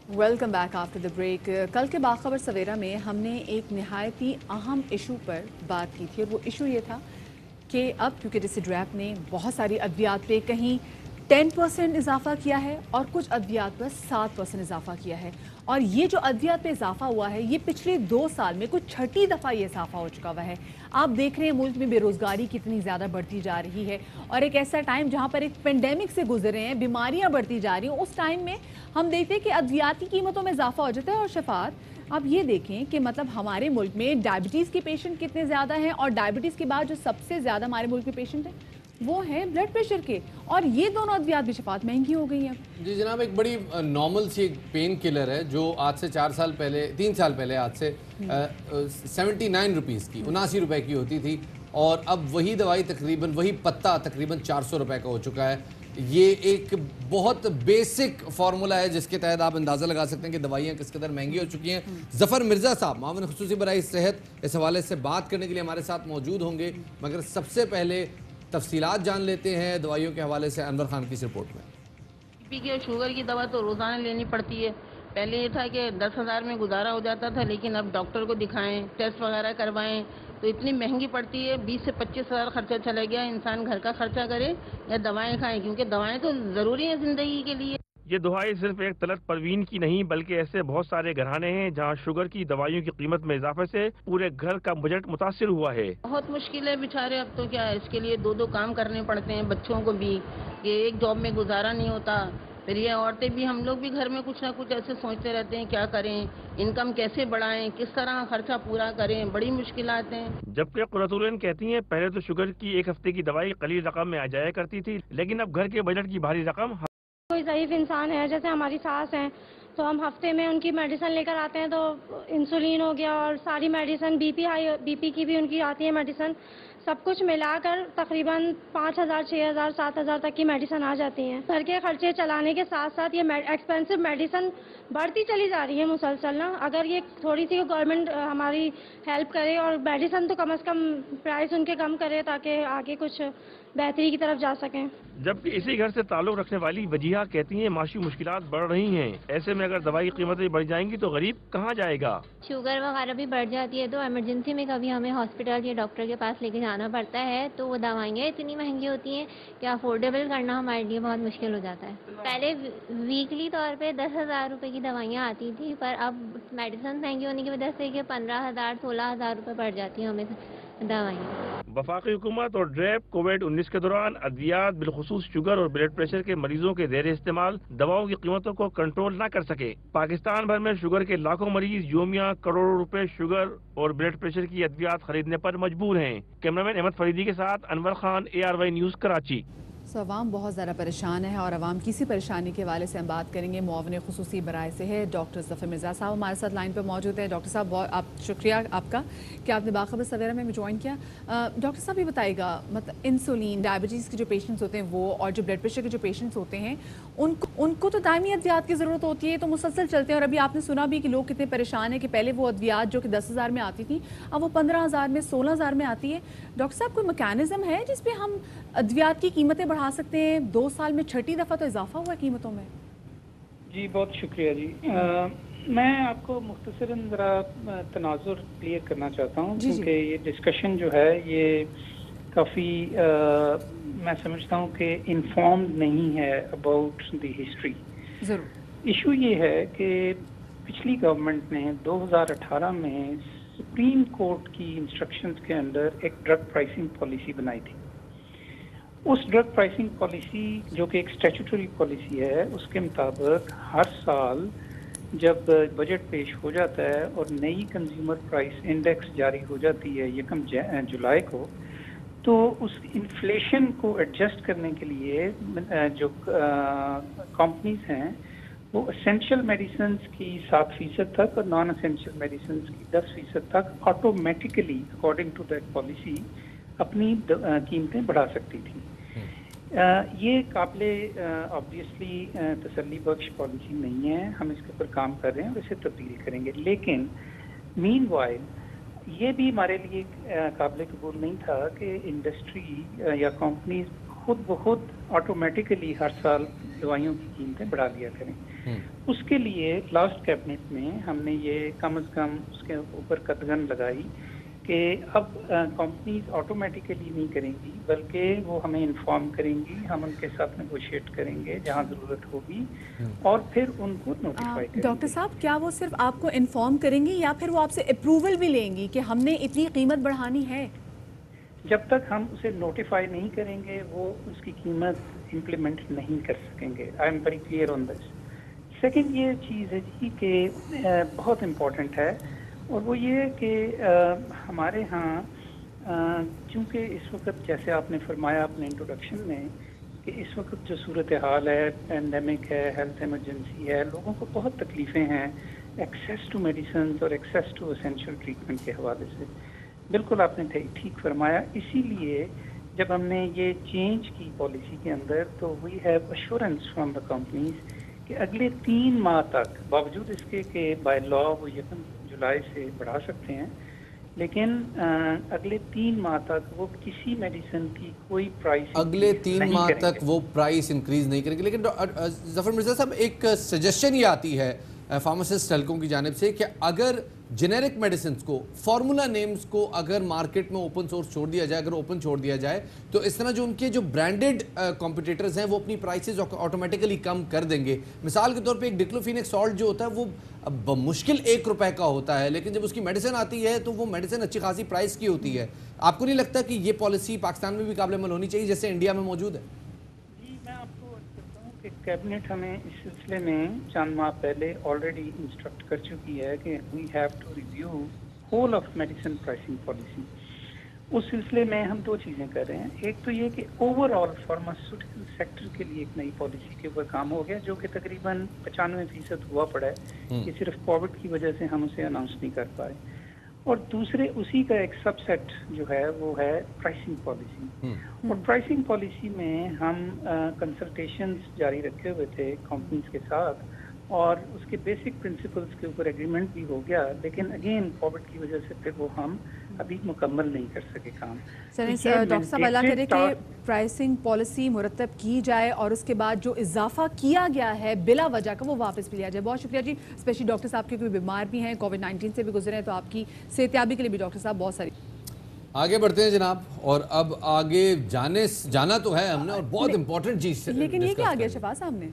Welcome back after the break. कल के बाखबर सवेरा में हमने एक नहायती अहम इशू पर बात की थी और वो इशू ये था कि अब क्योंकि डिसिड्रैप ने बहुत सारी अद्वियात पे कहीं 10% इजाफा किया है और कुछ अद्वियात पर 7% इजाफा किया है, और ये जो अद्वियात पे इजाफा हुआ है ये पिछले 2 साल में कुछ छठी दफ़ा ये इजाफा हो चुका हुआ है। आप देख रहे हैं मुल्क में बेरोज़गारी कितनी ज़्यादा बढ़ती जा रही है, और एक ऐसा टाइम जहाँ पर एक पेंडेमिक से गुजरे हैं, बीमारियाँ बढ़ती जा रही हैं, उस टाइम में हम देखते हैं कि अद्वियाती कीमतों में इजाफा हो जाता है। और शफात, आप ये देखें कि मतलब हमारे मुल्क में डायबिटीज़ के पेशेंट कितने ज़्यादा हैं, और डायबिटीज़ के बाद जो सबसे ज़्यादा हमारे मुल्क में पेशेंट हैं वो है ब्लड प्रेशर के, और ये दोनों अद्वियात भी शफात महंगी हो गई हैं। जी जनाब, एक बड़ी नॉर्मल सी एक पेन किलर है जो आज से 3 साल पहले आज से 79 रुपीज़ की 79 रुपए की होती थी, और अब वही दवाई तकरीबन वही पत्ता तकरीबन 400 रुपए का हो चुका है। ये एक बहुत बेसिक फार्मूला है जिसके तहत आप अंदाज़ा लगा सकते हैं कि दवाइयाँ किस कदर महंगी हो चुकी हैं। ज़फ़र मिर्ज़ा साहब मामून खुसूसी बराए सेहत इस हवाले से बात करने के लिए हमारे साथ मौजूद होंगे, मगर सबसे पहले तफसीलात जान लेते हैं दवाइयों के हवाले से अनवर खान की इस रिपोर्ट में। बीपी के शुगर की दवा तो रोज़ाना लेनी पड़ती है। पहले ये था कि 10,000 में गुजारा हो जाता था, लेकिन अब डॉक्टर को दिखाएं, टेस्ट वगैरह करवाएं तो इतनी महंगी पड़ती है। 20 से 25,000 खर्चा चला गया। इंसान घर का खर्चा करे या दवाएं खाएं, क्योंकि दवाएं तो ज़रूरी है ज़िंदगी के लिए। ये दुहाई सिर्फ एक तलत परवीन की नहीं बल्कि ऐसे बहुत सारे घराने हैं जहां शुगर की दवाइयों की कीमत में इजाफे से पूरे घर का बजट मुतासिर हुआ है। बहुत मुश्किल है बेचारे, अब तो क्या है, इसके लिए 2-2 काम करने पड़ते हैं बच्चों को भी, कि एक जॉब में गुजारा नहीं होता। फिर ये औरतें भी, हम लोग भी घर में कुछ ना कुछ ऐसे सोचते रहते हैं क्या करें, इनकम कैसे बढ़ाएं, किस तरह खर्चा पूरा करें, बड़ी मुश्किलात हैं। जबकि कुरतुलैन कहती हैं पहले तो शुगर की एक हफ्ते की दवाई कलील रकम में आ जाया करती थी, लेकिन अब घर के बजट की भारी रकम। कोई ज़ईफ़ इंसान है जैसे हमारी सास हैं तो हम हफ्ते में उनकी मेडिसिन लेकर आते हैं, तो इंसुलिन हो गया और सारी मेडिसिन बीपी की भी उनकी आती है मेडिसिन, सब कुछ मिलाकर तकरीबन 5,000, 6,000, 7,000 तक की मेडिसिन आ जाती हैं। घर के खर्चे चलाने के साथ साथ ये एक्सपेंसिव मेडिसिन बढ़ती चली जा रही है मुसलसल ना। अगर ये थोड़ी सी गवर्नमेंट हमारी हेल्प करे और मेडिसिन तो कम से कम प्राइस उनके कम करे ताकि आगे कुछ बेहतरी की तरफ जा सकें। जबकि इसी घर से ताल्लुक रखने वाली वजीहा कहती हैं माशी मुश्किलात बढ़ रही हैं, ऐसे में अगर दवाई की कीमतें बढ़ जाएंगी तो गरीब कहाँ जाएगा। शुगर वगैरह भी बढ़ जाती है तो इमरजेंसी में कभी हमें हॉस्पिटल या डॉक्टर के पास लेके जाना पड़ता है, तो वो दवाइयाँ इतनी महंगी होती हैं कि अफोर्डेबल करना हमारे लिए बहुत मुश्किल हो जाता है। पहले वीकली तौर पे 10,000 रुपये की दवाइयाँ आती थी, पर अब मेडिसिन महंगी होने की वजह से कि 15,000, 16,000 रुपये बढ़ जाती हैं हमें दवाइयाँ। वफाकी हुकूमत और ड्रैप कोविड-19 के दौरान अद्वियात बिलखुसूस शुगर और ब्लड प्रेशर के मरीजों के ज़ेर इस्तेमाल दवाओं की कीमतों को कंट्रोल न कर सके। पाकिस्तान भर में शुगर के लाखों मरीज योमिया करोड़ों रुपए शुगर और ब्लड प्रेशर की अद्वियात खरीदने पर मजबूर हैं। कैमरामैन अहमद फरीदी के साथ अनवर खान, ARY न्यूज़, कराची। अवाम बहुत ज़्यादा परेशान है, और अवाम की सी परेशानी के हवाले से हम बात करेंगे। मुआविन खुसूसी बराए से है डॉक्टर ज़फ़र मिर्ज़ा साहब हमारे साथ लाइन पर मौजूद है। डॉक्टर साहब, बहुत आप शुक्रिया आपका कि आपने बाखबर सवेरा में ज्वाइन किया। डॉक्टर साहब, ये बताइएगा, मतलब इंसुलिन, डायबिटीज़ के जो पेशेंट्स होते हैं वो, और जो ब्लड प्रेशर के जो पेशेंट्स होते हैं उनको तो दायमी अद्वियात की ज़रूरत होती है, तो मुसलसल चलते हैं। और अभी आपने सुना भी कि लोग कितने परेशान हैं कि पहले वो अद्वियात जो कि 10,000 में आती थी अब वो 15,000 में, 16,000 में आती है। डॉक्टर साहब, कोई मैकेनिज़्म है जिस पे हम अद्वियात की कीमतें बढ़ा सकते हैं? 2 साल में छठी दफ़ा तो इजाफा हुआ है कीमतों में। जी बहुत शुक्रिया जी। मैं आपको मुख्तसरन ज़रा तनाजुर क्लियर करना चाहता हूँ, क्योंकि ये डिस्कशन जो है ये काफ़ी मैं समझता हूँ कि इन्फॉर्म्ड नहीं है अबाउट द हिस्ट्री। ज़रूर इशू ये है कि पिछली गवर्नमेंट ने 2018 में सुप्रीम कोर्ट की इंस्ट्रक्शंस के अंदर एक ड्रग प्राइसिंग पॉलिसी बनाई थी। उस ड्रग प्राइसिंग पॉलिसी जो कि एक स्टैट्यूटरी पॉलिसी है, उसके मुताबिक हर साल जब बजट पेश हो जाता है और नई कंज्यूमर प्राइस इंडेक्स जारी हो जाती है 1 जुलाई को, तो उस इन्फ्लेशन को एडजस्ट करने के लिए जो कंपनीज हैं वो एसेंशियल मेडिसिन की 7% तक और नॉन एसेंशियल मेडिसिन की 10% तक automatically according to that policy अपनी कीमतें बढ़ा सकती थी। ये काबिले ऑब्वियसली तसल्ली बख्श पॉलिसी नहीं है, हम इसके ऊपर काम कर रहे हैं और इसे तब्दील करेंगे। लेकिन मीनवाइल ये भी हमारे लिए काबिल कबूल नहीं था कि इंडस्ट्री या कंपनीज खुद ब खुद ऑटोमेटिकली हर साल दवाइयों की कीमतें बढ़ा लिया करें। उसके लिए लास्ट कैबिनेट में हमने ये कम से कम उसके ऊपर कदगन लगाई कि अब कंपनीज ऑटोमेटिकली नहीं करेंगी, बल्कि वो हमें इन्फॉर्म करेंगी, हम उनके साथ नेगोशिएट करेंगे जहाँ ज़रूरत होगी और फिर उनको नोटिफाई करेंगे। डॉक्टर साहब, क्या वो सिर्फ आपको इन्फॉर्म करेंगी या फिर वो आपसे अप्रूवल भी लेंगी कि हमने इतनी कीमत बढ़ानी है? जब तक हम उसे नोटिफाई नहीं करेंगे वो उसकी कीमत इम्प्लीमेंट नहीं कर सकेंगे। I am very clear on this. Second ये चीज़ है जी कि बहुत इम्पोर्टेंट है, और वो ये कि हमारे यहाँ चूँकि इस वक्त जैसे आपने फरमाया अपने इंट्रोडक्शन में कि इस वक्त जो सूरत हाल है, पैंडेमिक है, हेल्थ इमरजेंसी है, लोगों को बहुत तकलीफ़ें हैं एक्सेस टू मेडिसिन और एक्सेस टू एसेंशियल ट्रीटमेंट के हवाले से। बिल्कुल आपने ठीक फरमाया। इसीलिए जब हमने ये चेंज की पॉलिसी के अंदर, तो we have assurance from the companies कि अगले 3 माह तक, बावजूद इसके कि बाय लॉ वो 1 जुलाई से बढ़ा सकते हैं, लेकिन अगले 3 माह तक वो किसी मेडिसिन की कोई प्राइस अगले 3 माह तक वो प्राइस इंक्रीज नहीं करेंगे। लेकिन जफर मिर्जा साहब, एक सजेशन ये आती है फार्मासिस्ट हलकों की जानिब से कि अगर जेनेरिक मेडिसिन को, फार्मूला नेम्स को अगर मार्केट में ओपन सोर्स छोड़ दिया जाए, अगर ओपन छोड़ दिया जाए, तो इस तरह जो उनके जो ब्रांडेड कॉम्पिटिटर्स हैं वो अपनी प्राइसेस ऑटोमेटिकली कम कर देंगे। मिसाल के तौर पे एक डिक्लोफिनेक सॉल्ट जो होता है वो मुश्किल 1 रुपए का होता है, लेकिन जब उसकी मेडिसिन आती है तो वो मेडिसिन अच्छी खासी प्राइस की होती है। आपको नहीं लगता कि ये पॉलिसी पाकिस्तान में भी काबिल अमल होनी चाहिए जैसे इंडिया में मौजूद है? कि कैबिनेट हमें इस सिलसिले में चंद माह पहले ऑलरेडी इंस्ट्रक्ट कर चुकी है कि we have to review whole of medicine pricing policy. उस सिलसिले में हम 2 चीज़ें कर रहे हैं। एक तो ये कि ओवरऑल फार्मास्यूटिकल सेक्टर के लिए एक नई पॉलिसी के ऊपर काम हो गया, जो कि तकरीबन 95% हुआ पड़ा है कि सिर्फ कोविड की वजह से हम उसे अनाउंस नहीं कर पाए। और दूसरे उसी का एक सबसेट जो है वो है प्राइसिंग पॉलिसी। और प्राइसिंग पॉलिसी में हम कंसल्टेशंस जारी रखे हुए थे कंपनीज के साथ, और उसके बेसिक प्रिंसिपल्स के ऊपर एग्रीमेंट भी हो गया, लेकिन अगेन कोविड की वजह से फिर वो हम अभी मुकम्मल नहीं कर सके काम। डॉक्टर साहब, अल्लाह करे कि प्राइसिंग पॉलिसी मुरतब की जाए और उसके बाद जो इजाफा किया गया है बिला वजह का वो वापस भी लिया जाए। बहुत शुक्रिया जी। स्पेशली डॉक्टर साहब क्योंकि बीमार भी हैं, कोविड-19 से भी गुजरे हैं, तो आपकी सेहतियाबी के लिए भी डॉक्टर साहब बहुत सारी। आगे बढ़ते हैं जनाब, और अब आगे जाना तो है हमने, और बहुत इंपॉर्टेंट चीज, लेकिन ये क्या आ गया शफा साहब ने?